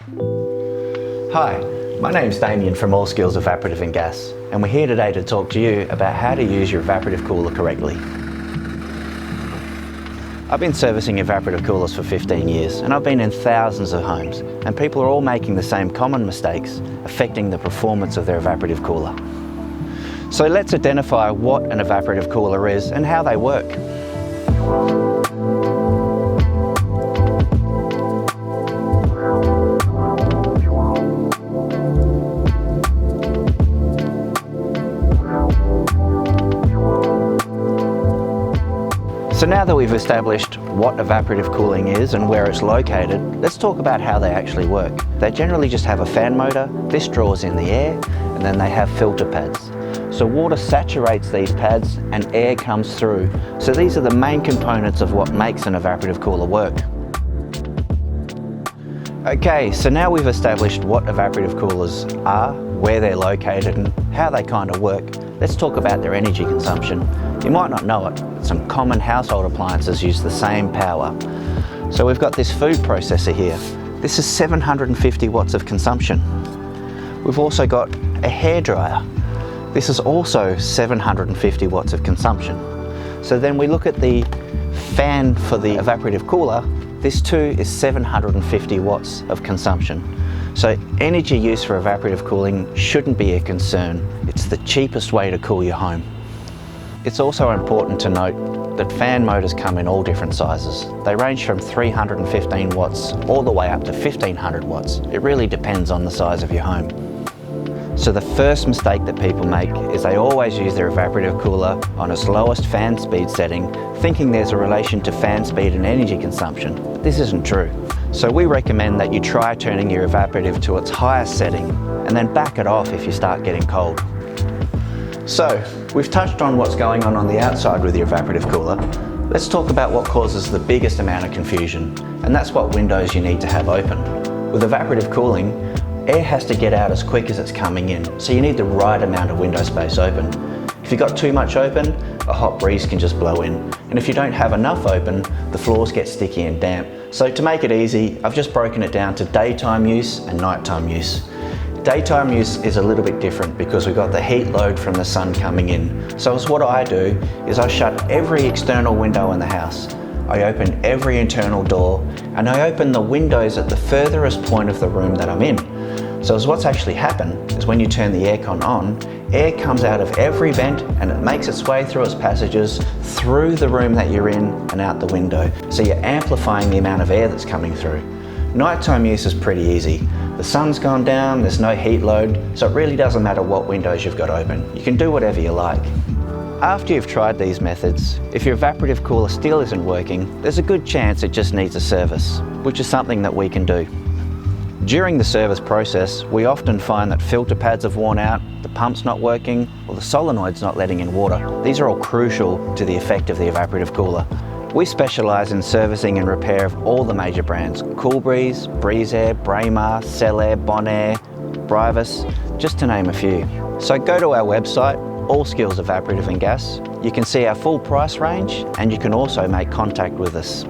Hi, my name's Damien from Allskills Evaporative and Gas, and we're here today to talk to you about how to use your evaporative cooler correctly. I've been servicing evaporative coolers for 15 years, and I've been in thousands of homes, and people are all making the same common mistakes affecting the performance of their evaporative cooler. So let's identify what an evaporative cooler is and how they work. So now that we've established what evaporative cooling is and where it's located, let's talk about how they actually work. They generally just have a fan motor, this draws in the air, and then they have filter pads. So water saturates these pads and air comes through. So these are the main components of what makes an evaporative cooler work. Okay, so now we've established what evaporative coolers are, where they're located and how they kind of work. Let's talk about their energy consumption. You might not know it, but some common household appliances use the same power. So we've got this food processor here. This is 750 watts of consumption. We've also got a hairdryer. This is also 750 watts of consumption. So then we look at the fan for the evaporative cooler. This too is 750 watts of consumption. So energy use for evaporative cooling shouldn't be a concern. It's the cheapest way to cool your home. It's also important to note that fan motors come in all different sizes. They range from 315 watts all the way up to 1500 watts. It really depends on the size of your home. So the first mistake that people make is they always use their evaporative cooler on its lowest fan speed setting, thinking there's a relation to fan speed and energy consumption. But this isn't true. So we recommend that you try turning your evaporative to its highest setting and then back it off if you start getting cold. So we've touched on what's going on the outside with your evaporative cooler. Let's talk about what causes the biggest amount of confusion, and that's what windows you need to have open. With evaporative cooling, air has to get out as quick as it's coming in, so you need the right amount of window space open. If you've got too much open, a hot breeze can just blow in. And if you don't have enough open, the floors get sticky and damp. So to make it easy, I've just broken it down to daytime use and nighttime use. Daytime use is a little bit different because we've got the heat load from the sun coming in. So what I do is I shut every external window in the house. I open every internal door and I open the windows at the furthest point of the room that I'm in. So what's actually happened is when you turn the aircon on, air comes out of every vent and it makes its way through its passages through the room that you're in and out the window. So you're amplifying the amount of air that's coming through. Nighttime use is pretty easy. The sun's gone down, there's no heat load, so it really doesn't matter what windows you've got open. You can do whatever you like. After you've tried these methods, if your evaporative cooler still isn't working, there's a good chance it just needs a service, which is something that we can do. During the service process, we often find that filter pads have worn out, the pump's not working, or the solenoid's not letting in water. These are all crucial to the effect of the evaporative cooler. We specialise in servicing and repair of all the major brands: Coolbreeze, Breezair, Braemar, Cellair, Bonaire, Brivus, just to name a few. So go to our website, Allskills Evaporative and Gas. You can see our full price range and you can also make contact with us.